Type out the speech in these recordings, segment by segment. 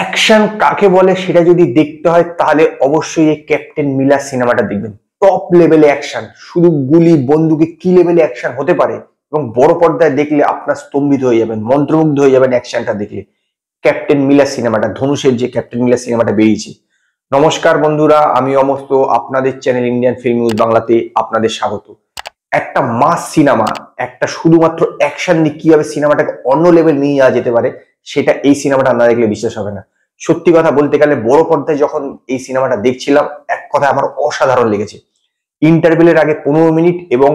Action কাকে বলে সেটা যদি দেখতে হয় তাহলে অবশ্যই এই ক্যাপ্টেন মিলার সিনেমাটা দেখবেন। টপ লেভেলে অ্যাকশন, শুধু গুলি বন্দুকে কি লেভেলে অ্যাকশন হতে পারে এবং বড় পর্দায় দেখলে আপনার স্তম্ভিত হয়ে যাবেন, মন্ত্রমুগ্ধ হয়ে যাবেন অ্যাকশনটা দেখলে। ক্যাপ্টেন মিলার সিনেমাটা, ধনুষের যে ক্যাপ্টেন মিলার সিনেমাটা বেরিয়েছে। নমস্কার বন্ধুরা, আমি অমস্ত, আপনাদের চ্যানেল ইন্ডিয়ান ফিল্ম নিউজ বাংলাতে আপনাদের স্বাগত। একটা মাস সিনেমা, একটা শুধুমাত্র অ্যাকশন দিয়ে কিভাবে সিনেমাটাকে অন্য লেভেল নিয়ে যাওয়া যেতে পারে সেটা এই সিনেমাটা না দেখলে বিশ্বাস হবে না। সত্যি কথা বলতে গেলে বড় পর্দায় যখন এই সিনেমাটা দেখছিলাম, এক কথায় আমার অসাধারণ লেগেছে। ইন্টারভেলের আগে 15 মিনিট এবং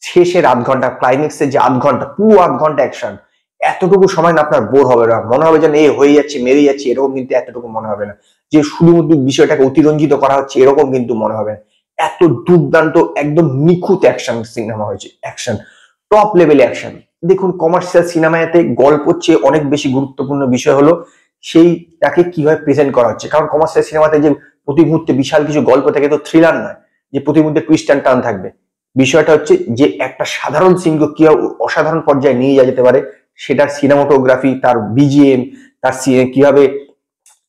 শেষের আধ ঘন্টা, ক্লাইম্যাক্সের যে আধ ঘন্টা, পুরো আধ ঘন্টা অ্যাকশন। এতটুকু সময় না আপনার বোর হবে না, মনে হবে যেন এ হয়ে যাচ্ছে, মেরে যাচ্ছে, এরকম কিন্তু এতটুকু মনে হবে না। যে শুধুমাত্র বিষয়টাকে অতিরঞ্জিত করা হচ্ছে এরকম কিন্তু মনে হবে না। এত দুর্দান্ত, একদম নিখুঁত অ্যাকশন সিনেমা হয়েছে। Action, top level action. দেখুন, কমার্শিয়াল সিনেমাতে গল্পের চেয়ে অনেক বেশি গুরুত্বপূর্ণ বিষয় হলো সেইটাকে কিভাবে প্রেজেন্ট করা হচ্ছে। কারণ কমার্শিয়াল সিনেমাতে যে প্রতি মুহূর্তে বিশাল কিছু গল্প থাকে, তো থ্রিলার নয় যে প্রতি মুহূর্তে টুইস্ট অ্যান্ড টার্ন থাকবে। বিষয়টা হচ্ছে যে একটা সাধারণ সিনকে কিভাবে অসাধারণ পর্যায়ে নিয়ে যাওয়া যেতে পারে, সেটার সিনেমাটোগ্রাফি, তার বিজিএম, তার কিভাবে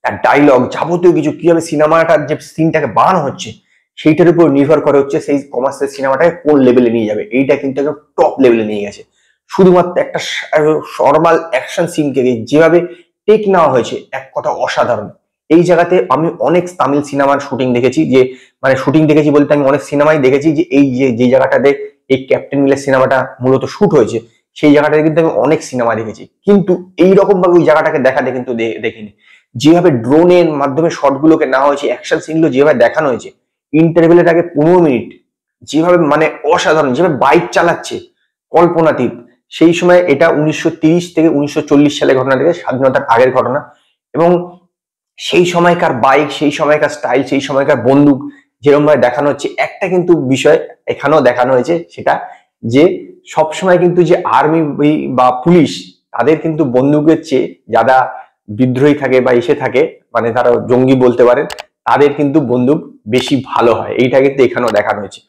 তার ডায়লগ, যাবতীয় কিছু কিভাবে সিনেমাটার যে সিনটাকে বানানো হচ্ছে সেইটার উপর নির্ভর করে হচ্ছে সেই কমার্শিয়াল সিনেমাটাকে কোন লেভেলে নিয়ে যাবে। এইটা কিন্তু একদম টপ লেভেলে নিয়ে গেছে। শুধুমাত্র একটা নর্মাল অ্যাকশন সিনকে যেভাবে টেক নেওয়া হয়েছে, এক কথা অসাধারণ। এই জায়গাতে আমি অনেক তামিল সিনেমার শুটিং দেখেছি, যে মানে শুটিং দেখেছি বলতে আমি অনেক সিনেমাই দেখেছি যে এই যে জায়গাটাতে এই ক্যাপ্টেন মিলের সিনেমাটা মূলত শুট হয়েছে, সেই জায়গাটাতে কিন্তু আমি অনেক সিনেমা দেখেছি, কিন্তু এইরকম ভাবে ওই জায়গাটাকে দেখাতে কিন্তু দেখিনি। যেভাবে ড্রোনের মাধ্যমে শটগুলোকে নেওয়া হয়েছে, অ্যাকশন সিনগুলো যেভাবে দেখানো হয়েছে, ইন্টারভেলের আগে 15 মিনিট যেভাবে মানে অসাধারণ, যেভাবে বাইক চালাচ্ছে কল্পনাতীত। সেই সময় এটা 1930 থেকে 1940 সালের ঘটনা, থেকে স্বাধীনতার আগের ঘটনা। এবং সেই সময়কার বাইক, সেই সময়কার স্টাইল, সেই সময়কার বন্দুক যেরকম ভাবে দেখানো হচ্ছে, একটা কিন্তু বিষয় এখানেও দেখানো হয়েছে, সেটা যে সবসময় কিন্তু যে আর্মি বা পুলিশ, তাদের কিন্তু বন্দুকের চেয়ে যারা বিদ্রোহী থাকে বা এসে থাকে, মানে তারা জঙ্গি বলতে পারেন, তাদের কিন্তু বন্দুক বেশি ভালো হয়। এইটা কিন্তু এখানেও দেখানো হয়েছে।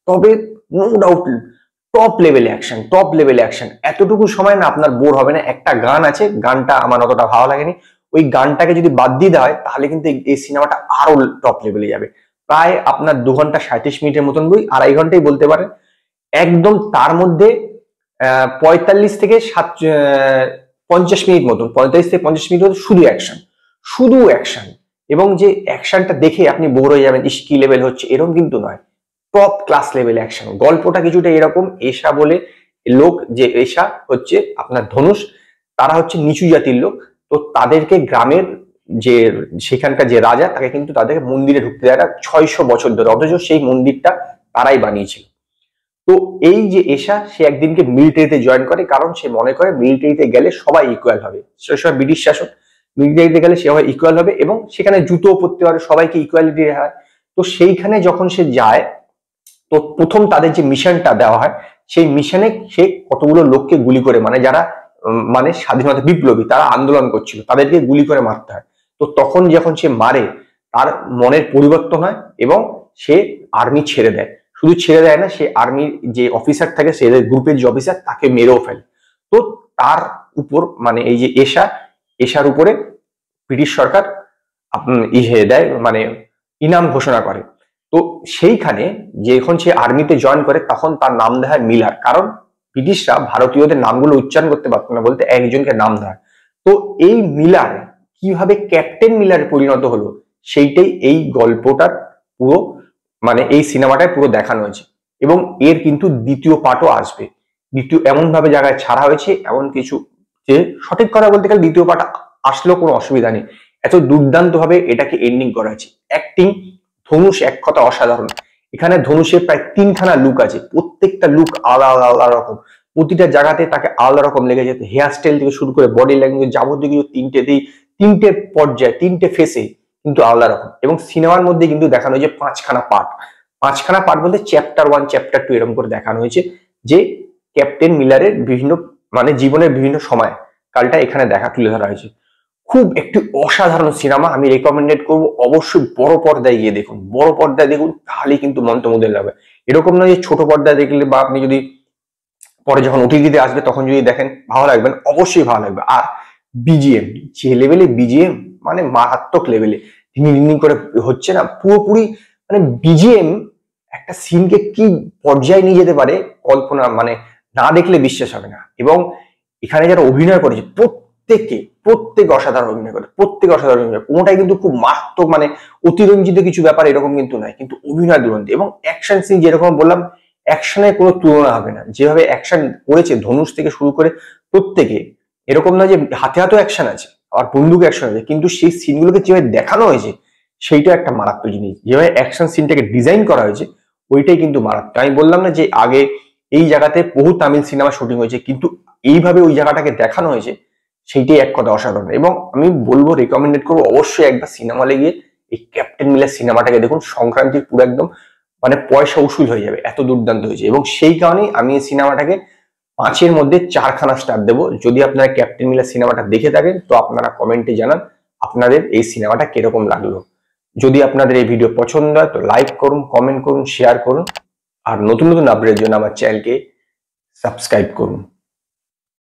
তবে no doubt top level action, top level action. এতটুকু সময় না আপনার বোর হবে না। একটা গান আছে, গানটা আমার অতটা ভালো লাগেনি, ওই গানটাকে যদি বাদ দিয়ে দেওয়া হয় তাহলে কিন্তু এই সিনেমাটা আরো টপ লেভেলে যাবে। প্রায় আপনার 2 ঘন্টা 37 মিনিটের মতন বই, 2.5 ঘন্টাই বলতে পারেন। একদম তার মধ্যে 45 থেকে 50 মিনিট মতন, 45 থেকে 50 মিনিট মতন শুধু অ্যাকশন, শুধু অ্যাকশন। এবং যে অ্যাকশনটা দেখে আপনি বোর হয়ে যাবেন, ইস কি লেভেল হচ্ছে, এরকম কিন্তু নয়। Top class level action. গল্পটা কিছুটা এরকম, এশা বলে লোক, যে এশা হচ্ছে আপনার ধনুষ, তারা হচ্ছে নিচু জাতির লোক। তো তাদেরকে গ্রামের যে সেখানকার যে রাজা, তাকে কিন্তু তাদেরকে মন্দিরে ঢুকতে দেয় না 600 বছর ধরে, অথচ সেই মন্দিরটা তারাই বানিয়েছিল। তো এই যে এশা, সে একদিনকে মিলিটারিতে জয়েন করে, কারণ সে মনে করে মিলিটারিতে গেলে সবাই ইকুয়াল হবে। সে সময় ব্রিটিশ শাসক, মিলিটারিতে গেলে সে হয় ইকুয়াল হবে এবং সেখানে জুতো পরতে পারে, সবাইকে ইকুয়ালিটি হয়। তো সেইখানে যখন সে যায়, তো প্রথম তাদের যে মিশনটা দেওয়া হয়, সেই মিশনে সে কতগুলো লোককে গুলি করে, মানে যারা মানে স্বাধীনতা বিপ্লবী, তারা আন্দোলন করছিল, তাদেরকে গুলি করে মারতে হয়। তো তখন যখন সে মারে, তার মনের পরিবর্তন হয় এবং সে আর্মি ছেড়ে দেয়। শুধু ছেড়ে দেয় না, সে আর্মির যে অফিসার থাকে, সে গ্রুপের যে অফিসার, তাকে মেরেও ফেলে। তো তার উপর মানে এই যে এশার উপরে ব্রিটিশ সরকার দেয়, মানে ইনাম ঘোষণা করে। তো সেইখানে যখন সে আর্মিতে জয়েন করে, তখন তার নাম দেয় মিলার, কারণ ব্রিটিশরা ভারতীয়দের নামগুলো উচ্চারণ করতে পারত না, বলতে একজনকে নাম দেয়। তো এই মিলার কিভাবে ক্যাপ্টেন মিলারে পরিণত হলো, সেইটাই এই গল্পটার পুরো, মানে এই সিনেমাটায় পুরো দেখানো হয়েছে। এবং এর কিন্তু দ্বিতীয় পার্টও আসবে। দ্বিতীয় এমন ভাবে জায়গায় ছাড়া হয়েছে, এমন কিছু, যে সঠিক কথা বলতে গেলে দ্বিতীয় পার্ট আসলেও কোনো অসুবিধা নেই। এত দুর্দান্ত ভাবে এটাকে এন্ডিং করা হয়েছে। অ্যাক্টিং, ধনুষ এক কথা অসাধারণ। এখানে ধনুষের প্রায় 3খানা লুক আছে, প্রত্যেকটা লুক আলাদা আলাদা রকম, প্রতিটা জায়গাতে তাকে আলাদা রকম লেগে যেত। হেয়ার স্টাইল থেকে শুরু করে বডি ল্যাঙ্গুয়েজ, যাবতীয় কিছু তিনটে পর্যায়ে, তিনটে ফেসে কিন্তু আলাদা রকম। এবং সিনেমার মধ্যে কিন্তু দেখানো হয়েছে 5খানা পার্ট। 5খানা পার্ট বলতে চ্যাপ্টার 1, চ্যাপ্টার 2 এরকম করে দেখানো হয়েছে, যে ক্যাপ্টেন মিলারের বিভিন্ন মানে জীবনের বিভিন্ন সময় কালটা এখানে তুলে ধরা হয়েছে। খুব একটি অসাধারণ সিনেমা, আমি রেকমেন্ডেড করবো। অবশ্যই বড় পর্দায় গিয়ে দেখুন, বড় পর্দায় দেখুন, তাহলেই কিন্তু মন্ত্রমুগ্ধ লাগবে। এরকম নয় যে ছোট পর্দায় দেখলে, বা আপনি যদি পরে যখন ওটিটিতে আসবে তখন যদি দেখেন ভালো লাগবেন, অবশ্যই ভালো লাগবে। আর বিজিএম, যে লেভেলে বিজিএম, মানে মারাত্মক লেভেলে রিং করে হচ্ছে না, পুরোপুরি মানে বিজিএম একটা সিনকে কি পর্যায়ে নিয়ে যেতে পারে কল্পনা মানে না দেখলে বিশ্বাস হবে না। এবং এখানে যারা অভিনয় করেছে প্রত্যেকে অসাধারণ অভিনয় করে, প্রত্যেকে অসাধারণ অভিনয়, কোনোটাই কিন্তু খুব মারাত্মক মানে অতিরঞ্জিত কিছু ব্যাপার এরকম কিন্তু নয়, কিন্তু অভিনয় দুরন্ত। এবং অ্যাকশন সিন যেরকম বললাম, অ্যাকশনের কোনো তুলনা হবে না, যেভাবে অ্যাকশন করেছে ধনুষ থেকে শুরু করে প্রত্যেকে, এরকম নয় যে হাতে হাতেও অ্যাকশন আছে আর বন্দুকে অ্যাকশন আছে, কিন্তু সেই সিনগুলোকে যেভাবে দেখানো হয়েছে সেইটা একটা মারাত্মক জিনিস। যেভাবে অ্যাকশন সিনটাকে ডিজাইন করা হয়েছে ওইটাই কিন্তু মারাত্মক। আমি বললাম না যে আগে এই জায়গাতে বহু তামিল সিনেমা শুটিং হয়েছে, কিন্তু এইভাবে ওই জায়গাটাকে দেখানো হয়েছে সেইটাই এক কথা অসাধারণ। এবং আমি বলবো, রেকমেন্ডেড করবো অবশ্যই একবার সিনেমা হলে গিয়ে এই ক্যাপ্টেন মিলার সিনেমাটাকে দেখুন। সংক্রান্তির পুরো একদম মানে পয়সা উসুল হয়ে যাবে, এত দুর্দান্ত হয়েছে। এবং সেই কারণেই আমি এই সিনেমাটাকে 5-এর মধ্যে 4খানা স্টার দেবো। যদি আপনারা ক্যাপ্টেন মিলার সিনেমাটা দেখে থাকেন তো আপনারা কমেন্টে জানান আপনাদের এই সিনেমাটা কিরকম লাগলো। যদি আপনাদের এই ভিডিও পছন্দ হয় তো লাইক করুন, কমেন্ট করুন, শেয়ার করুন, আর নতুন নতুন আপডেটের জন্য আমার চ্যানেলকে সাবস্ক্রাইব করুন।